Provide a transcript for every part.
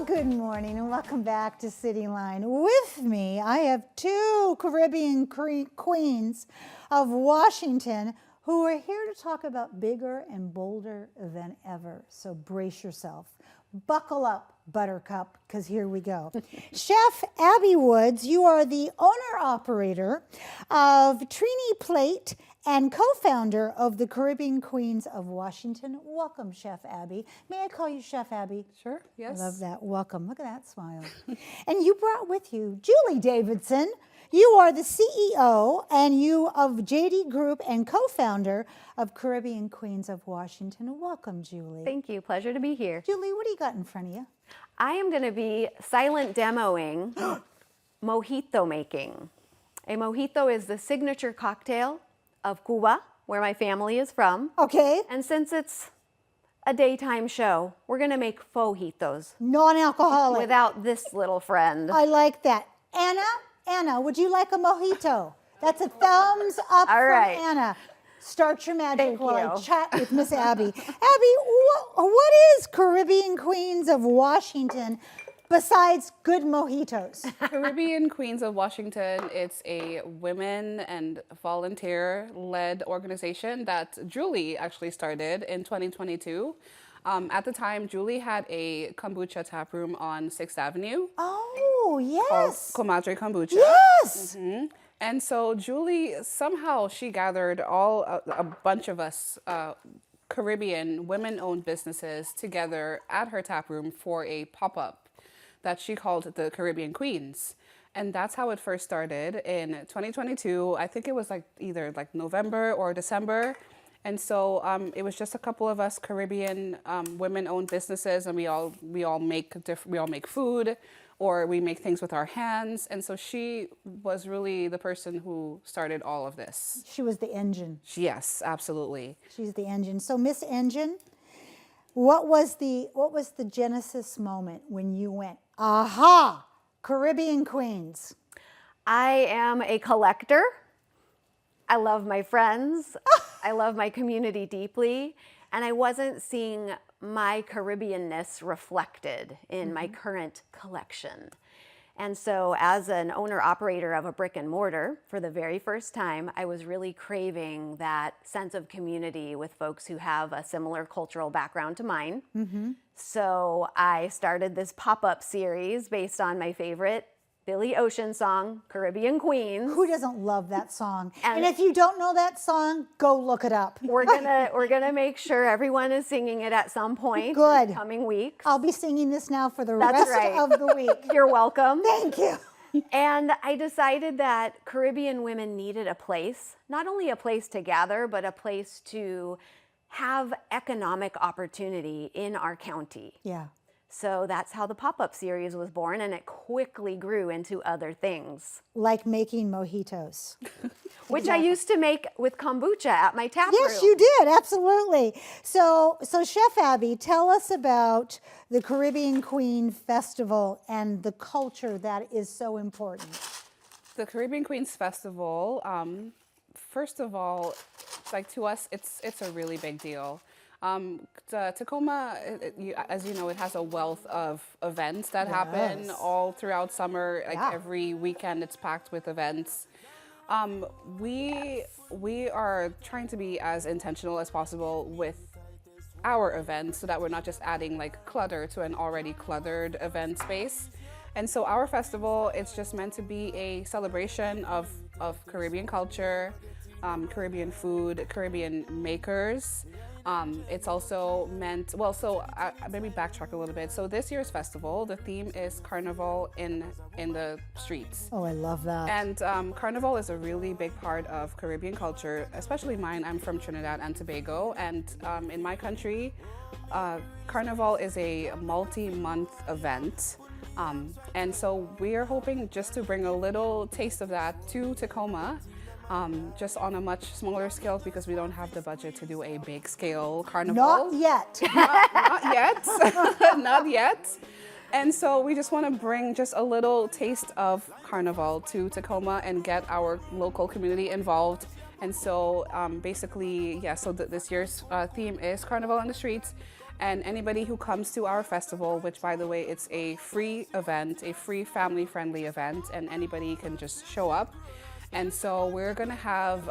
Good morning and welcome back to CityLine. With me, I have two Caribbean queens of Washington who are here to talk about bigger and bolder than ever. So brace yourself. Buckle up, Buttercup, because here we go. Chef Abby Woods, you are the owner-operator of Trini Plate and co-founder of the Caribbean Queens of Washington. Welcome, Chef Abby. May I call you Chef Abby? Sure, yes. I love that. Welcome. Look at that smile. And you brought with you Julie Davidson. You are the CEO and you of JD Group and co-founder of Caribbean Queens of Washington. Welcome, Julie. Thank you. Pleasure to be here. Julie, what do you got in front of you? I am going to be silent demoing mojito making. A mojito is the signature cocktail of Cuba, where my family is from. Okay. And since it's a daytime show, we're going to make fojitos. Non-alcoholic. Without this little friend. I like that. Anna, would you like a mojito? That's a thumbs up All right. from Anna. Start your magic Thank while I you. chat with Miss Abby. Abby, what is Caribbean Queens of Washington besides good mojitos? Caribbean Queens of Washington, it's a women and volunteer-led organization that Julie actually started in 2022. At the time, Julie had a kombucha tap room on 6th Avenue. Oh, yes. Called Comadre Kombucha. Yes. Mm-hmm. And so Julie, somehow she gathered a bunch of us Caribbean women-owned businesses together at her tap room for a pop-up that she called the Caribbean Queens. And that's how it first started in 2022. I think it was either November or December. And so it was just a couple of us Caribbean women-owned businesses, and we all make food, or we make things with our hands. And so she was really the person who started all of this. She was the engine. Yes, absolutely. She's the engine. So Miss Engine, what was the genesis moment when you went, aha, Caribbean Queens? I am a collector. I love my friends. I love my community deeply. And I wasn't seeing my Caribbeanness reflected in my current collection. And so as an owner-operator of a brick and mortar, for the very first time, I was really craving that sense of community with folks who have a similar cultural background to mine. Mm-hmm. So I started this pop-up series based on my favorite Billy Ocean song, Caribbean Queens. Who doesn't love that song? And if you don't know that song, go look it up. We're gonna make sure everyone is singing it at some point. Good. In the coming weeks. I'll be singing this now for the That's rest right. of the week. You're welcome. Thank you. And I decided that Caribbean women needed a place, not only a place to gather, but a place to have economic opportunity in our county. Yeah. So that's how the pop-up series was born, and it quickly grew into other things. Like making mojitos. Which I used to make with kombucha at my tap room. Yes, you did, absolutely. So Chef Abby, tell us about the Caribbean Queen Festival and the culture that is so important. The Caribbean Queens Festival, first of all, to us, it's a really big deal. Tacoma, as you know, it has a wealth of events that happen all throughout summer. Every weekend, it's packed with events. We are trying to be as intentional as possible with our events so that we're not just adding clutter to an already cluttered event space. And so our festival, it's just meant to be a celebration of Caribbean culture, Caribbean food, Caribbean makers. It's also meant, maybe backtrack a little bit. So this year's festival, the theme is Carnival in the streets. Oh, I love that. And Carnival is a really big part of Caribbean culture, especially mine. I'm from Trinidad and Tobago, and in my country, Carnival is a multi-month event. And so we are hoping just to bring a little taste of that to Tacoma. Just on a much smaller scale because we don't have the budget to do a big scale carnival. Not yet. Not yet. Not yet. And so we just want to bring just a little taste of Carnival to Tacoma and get our local community involved. And so basically, this year's theme is Carnival in the Streets. And anybody who comes to our festival, which by the way, it's a free event, a free family-friendly event, and anybody can just show up. And so we're gonna have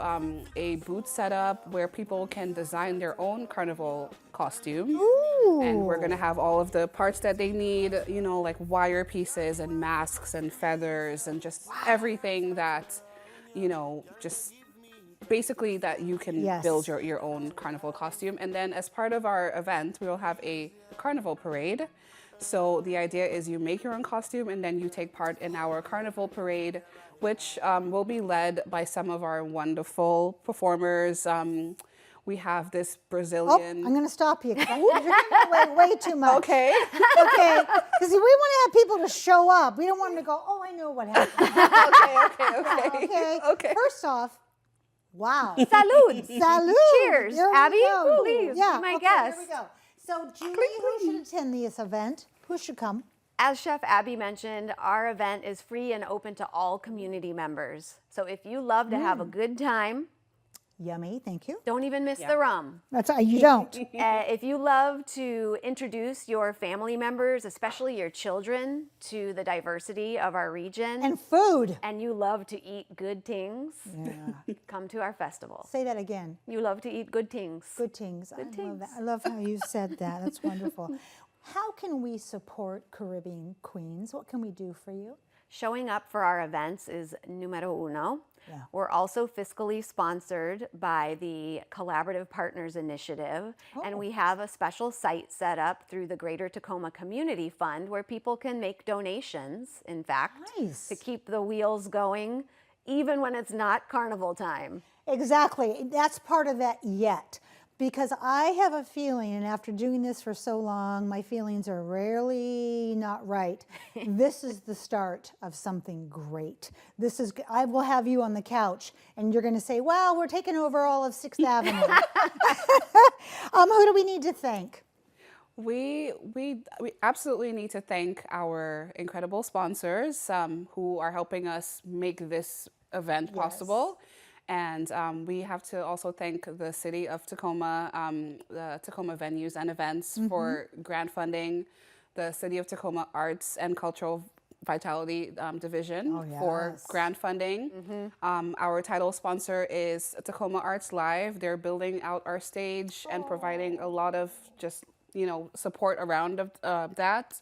a booth set up where people can design their own carnival costume. Ooh. And we're gonna have all of the parts that they need, you know, like wire pieces and masks and feathers and just everything that, you know, just basically that you can Yes. build your own carnival costume. And then as part of our event, we will have a carnival parade. So the idea is you make your own costume and then you take part in our carnival parade, which will be led by some of our wonderful performers. We have this Oh, Brazilian. I'm going to stop you. 'Cause you're giving away way too much. Okay. Okay. Because we want to have people to show up. We don't want them to go, oh, I know what happened. okay. Okay. Okay. First off, wow. Salud. Salud. Cheers. There we Abby, go. please, Yeah. be my Okay, guest. There we go. So, Julie, who should attend this event? Who should come? As Chef Abby mentioned, our event is free and open to all community members. So if you love to have a good time, Yummy. Thank you. don't even miss the rum. That's you don't. If you love to introduce your family members, especially your children, to the diversity of our region, And food. and you love to eat good things, Yeah. come to our festival. Say that again. You love to eat good things. Good things. I love things. that. I love how you said that. That's wonderful. How can we support Caribbean Queens? What can we do for you? Showing up for our events is numero uno. Yeah. We're also fiscally sponsored by the Collaborative Partners Initiative, and we have a special site set up through the Greater Tacoma Community Fund where people can make donations, in fact, Nice. to keep the wheels going, even when it's not carnival time. Exactly. That's part of that yet. Because I have a feeling, and after doing this for so long, my feelings are rarely not right. This is the start of something great. I will have you on the couch, and you're going to say, well, we're taking over all of 6th Avenue. Who do we need to thank? We absolutely need to thank our incredible sponsors who are helping us make this event possible. And we have to also thank the City of Tacoma, the Tacoma Venues and Events for grant funding, the City of Tacoma Arts and Cultural Vitality Division for grant funding. Our title sponsor is Tacoma Arts Live. They're building out our stage and providing a lot of just, you know, support around that.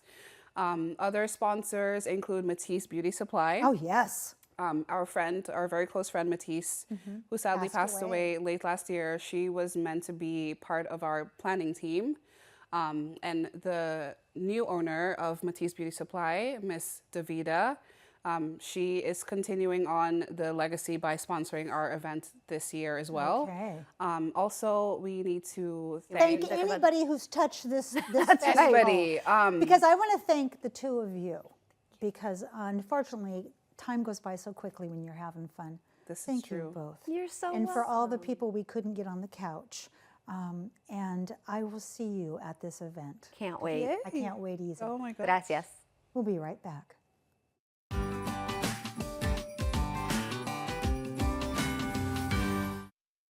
Other sponsors include Matisse Beauty Supply. Oh, yes. Our very close friend Matisse, who sadly passed away late last year, she was meant to be part of our planning team. And the new owner of Matisse Beauty Supply, Miss Davida, she is continuing on the legacy by sponsoring our event this year as well. Okay. Also, we need to Thank thank anybody who's touched this anybody. Because I want to thank the two of you, because unfortunately, time goes by so quickly when you're having fun. Thank you both. You're so And for all the welcome. people we couldn't get on the couch. And I will see you at this event. Can't wait. Yay. I can't wait either. Oh my God. Gracias. We'll be right back.